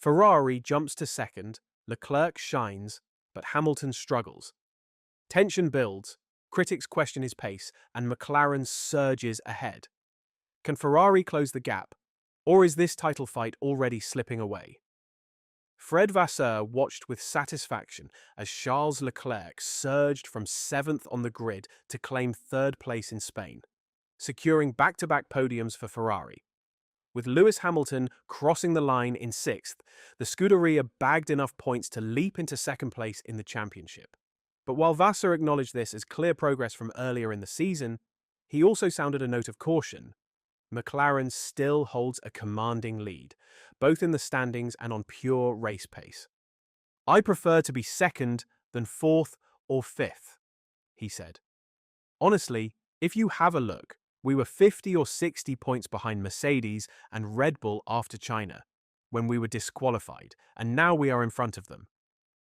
Ferrari jumps to second, Leclerc shines, but Hamilton struggles. Tension builds, critics question his pace, and McLaren surges ahead. Can Ferrari close the gap, or is this title fight already slipping away? Fred Vasseur watched with satisfaction as Charles Leclerc surged from 7th on the grid to claim 3rd place in Spain, securing back-to-back podiums for Ferrari. With Lewis Hamilton crossing the line in 6th, the Scuderia bagged enough points to leap into 2nd place in the championship. But while Vasseur acknowledged this as clear progress from earlier in the season, he also sounded a note of caution. McLaren still holds a commanding lead, both in the standings and on pure race pace. "I prefer to be 2nd than 4th or 5th," he said. "Honestly, if you have a look, we were 50 or 60 points behind Mercedes and Red Bull after China, when we were disqualified, and now we are in front of them.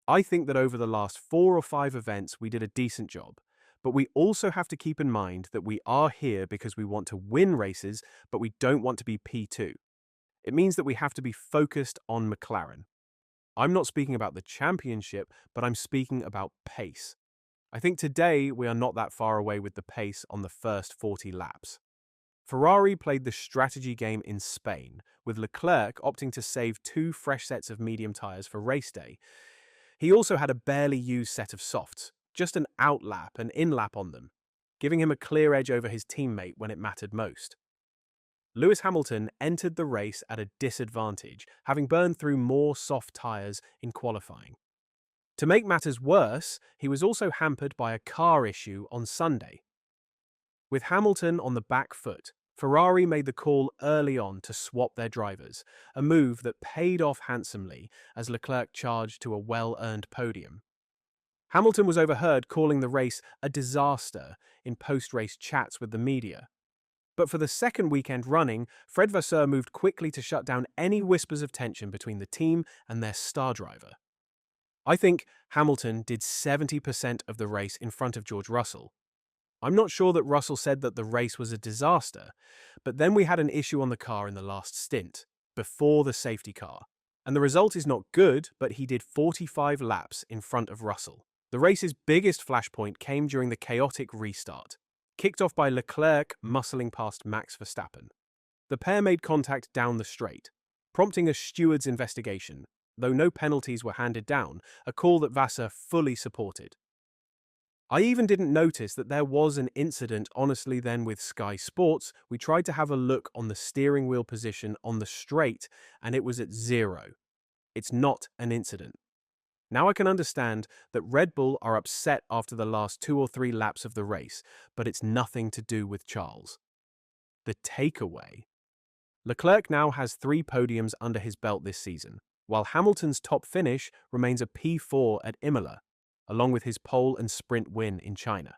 I think that over the last 4 or 5 events we did a decent job, but we also have to keep in mind that we are here because we want to win races, but we don't want to be P2. It means that we have to be focused on McLaren. I'm not speaking about the championship, but I'm speaking about pace. I think today we are not that far away with the pace on the first 40 laps." Ferrari played the strategy game in Spain, with Leclerc opting to save 2 fresh sets of medium tyres for race day. He also had a barely used set of softs, just an out-lap and in-lap on them, giving him a clear edge over his teammate when it mattered most. Lewis Hamilton entered the race at a disadvantage, having burned through more soft tyres in qualifying. To make matters worse, he was also hampered by a car issue on Sunday. With Hamilton on the back foot, Ferrari made the call early on to swap their drivers, a move that paid off handsomely as Leclerc charged to a well-earned podium. Hamilton was overheard calling the race a disaster in post-race chats with the media. But for the second weekend running, Fred Vasseur moved quickly to shut down any whispers of tension between the team and their star driver. "I think Hamilton did 70% of the race in front of George Russell. I'm not sure that Russell said that the race was a disaster, but then we had an issue on the car in the last stint, before the safety car. And the result is not good, but he did 45 laps in front of Russell. The race's biggest flashpoint came during the chaotic restart, kicked off by Leclerc muscling past Max Verstappen. The pair made contact down the straight, prompting a steward's investigation, though no penalties were handed down, a call that Vasseur fully supported. I even didn't notice that there was an incident. Honestly, then with Sky Sports, we tried to have a look on the steering wheel position on the straight, and it was at 0. It's not an incident. Now I can understand that Red Bull are upset after the last 2 or 3 laps of the race, but it's nothing to do with Charles." The takeaway: Leclerc now has 3 podiums under his belt this season, while Hamilton's top finish remains a P4 at Imola, along with his pole and sprint win in China.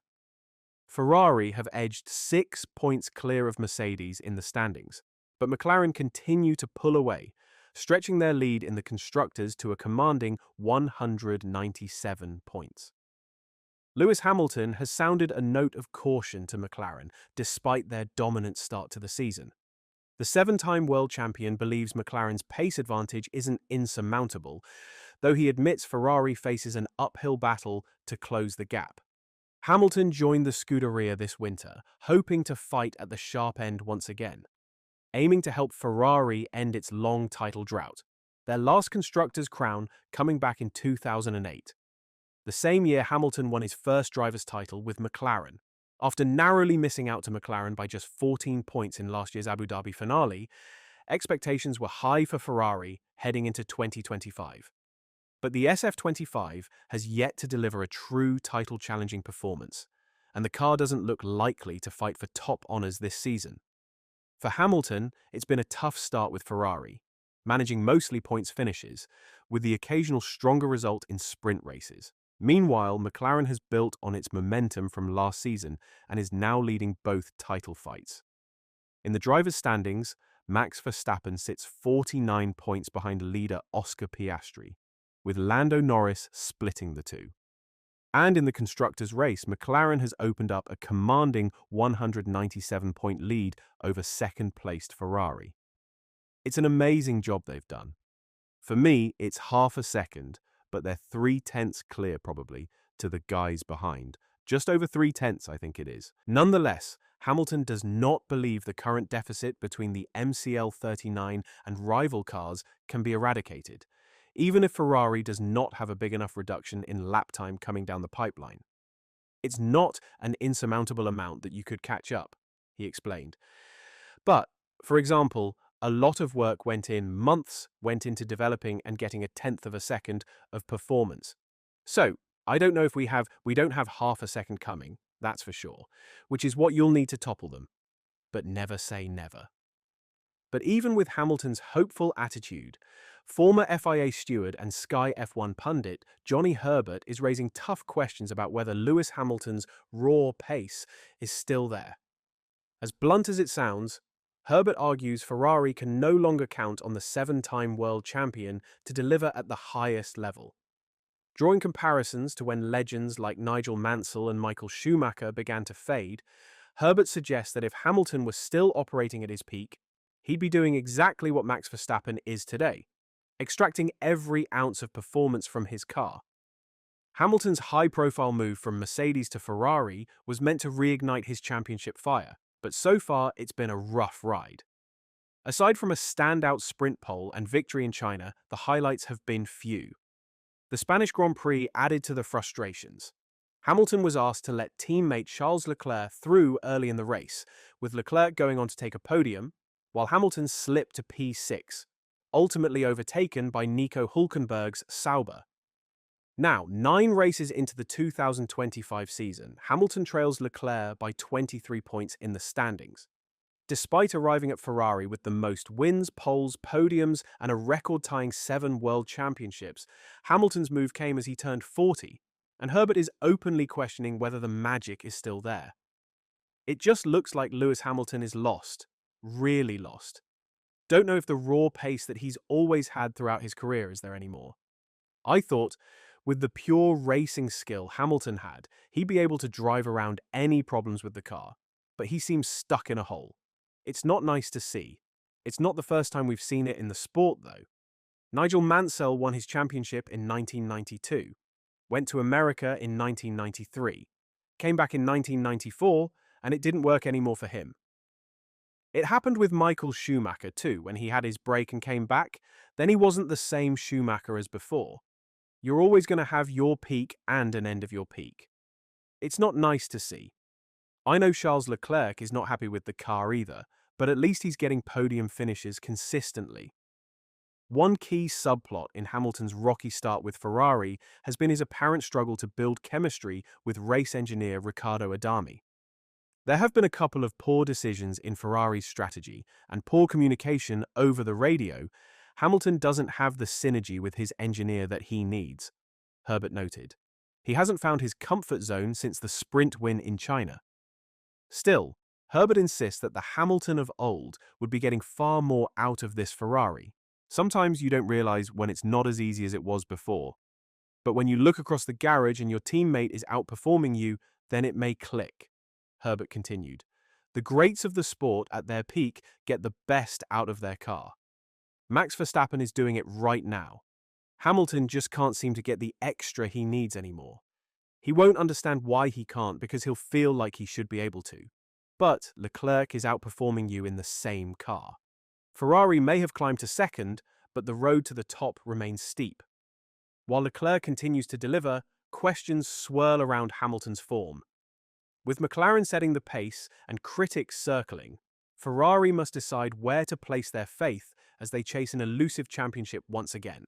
Ferrari have edged 6 points clear of Mercedes in the standings, but McLaren continue to pull away, stretching their lead in the constructors to a commanding 197 points. Lewis Hamilton has sounded a note of caution to McLaren despite their dominant start to the season. The 7-time world champion believes McLaren's pace advantage isn't insurmountable, though he admits Ferrari faces an uphill battle to close the gap. Hamilton joined the Scuderia this winter, hoping to fight at the sharp end once again, aiming to help Ferrari end its long title drought, their last constructors' crown coming back in 2008. The same year Hamilton won his first driver's title with McLaren. After narrowly missing out to McLaren by just 14 points in last year's Abu Dhabi finale, expectations were high for Ferrari heading into 2025. But the SF25 has yet to deliver a true title-challenging performance, and the car doesn't look likely to fight for top honours this season. For Hamilton, it's been a tough start with Ferrari, managing mostly points finishes, with the occasional stronger result in sprint races. Meanwhile, McLaren has built on its momentum from last season and is now leading both title fights. In the drivers' standings, Max Verstappen sits 49 points behind leader Oscar Piastri, with Lando Norris splitting the two. And in the constructors' race, McLaren has opened up a commanding 197-point lead over second-placed Ferrari. It's an amazing job they've done. For me, it's half a second, but they're 3/10 clear probably to the guys behind. Just over 3/10, I think it is. Nonetheless, Hamilton does not believe the current deficit between the MCL 39 and rival cars can be eradicated, even if Ferrari does not have a big enough reduction in lap time coming down the pipeline. It's not an insurmountable amount that you could catch up, he explained. But, for example, a lot of work months went into developing and getting 1/10 of a second of performance. So, I don't know if we don't have half a second coming, that's for sure, which is what you'll need to topple them. But never say never. But even with Hamilton's hopeful attitude, former FIA steward and Sky F1 pundit Johnny Herbert is raising tough questions about whether Lewis Hamilton's raw pace is still there. As blunt as it sounds, Herbert argues Ferrari can no longer count on the 7-time world champion to deliver at the highest level. Drawing comparisons to when legends like Nigel Mansell and Michael Schumacher began to fade, Herbert suggests that if Hamilton was still operating at his peak, he'd be doing exactly what Max Verstappen is today, extracting every ounce of performance from his car. Hamilton's high-profile move from Mercedes to Ferrari was meant to reignite his championship fire, but so far it's been a rough ride. Aside from a standout sprint pole and victory in China, the highlights have been few. The Spanish Grand Prix added to the frustrations. Hamilton was asked to let teammate Charles Leclerc through early in the race, with Leclerc going on to take a podium, while Hamilton slipped to P6, ultimately overtaken by Nico Hülkenberg's Sauber. Now, 9 races into the 2025 season, Hamilton trails Leclerc by 23 points in the standings. Despite arriving at Ferrari with the most wins, poles, podiums, and a record-tying 7 world championships, Hamilton's move came as he turned 40, and Herbert is openly questioning whether the magic is still there. It just looks like Lewis Hamilton is lost, really lost. Don't know if the raw pace that he's always had throughout his career is there anymore. I thought, with the pure racing skill Hamilton had, he'd be able to drive around any problems with the car, but he seems stuck in a hole. It's not nice to see. It's not the first time we've seen it in the sport, though. Nigel Mansell won his championship in 1992, went to America in 1993, came back in 1994, and it didn't work anymore for him. It happened with Michael Schumacher too. When he had his break and came back, then he wasn't the same Schumacher as before. You're always going to have your peak and an end of your peak. It's not nice to see. I know Charles Leclerc is not happy with the car either, but at least he's getting podium finishes consistently. One key subplot in Hamilton's rocky start with Ferrari has been his apparent struggle to build chemistry with race engineer Riccardo Adami. There have been a couple of poor decisions in Ferrari's strategy and poor communication over the radio. Hamilton doesn't have the synergy with his engineer that he needs, Herbert noted. He hasn't found his comfort zone since the sprint win in China. Still, Herbert insists that the Hamilton of old would be getting far more out of this Ferrari. Sometimes you don't realize when it's not as easy as it was before. But when you look across the garage and your teammate is outperforming you, then it may click, Herbert continued. The greats of the sport at their peak get the best out of their car. Max Verstappen is doing it right now. Hamilton just can't seem to get the extra he needs anymore. He won't understand why he can't because he'll feel like he should be able to. But Leclerc is outperforming you in the same car. Ferrari may have climbed to second, but the road to the top remains steep. While Leclerc continues to deliver, questions swirl around Hamilton's form. With McLaren setting the pace and critics circling, Ferrari must decide where to place their faith as they chase an elusive championship once again.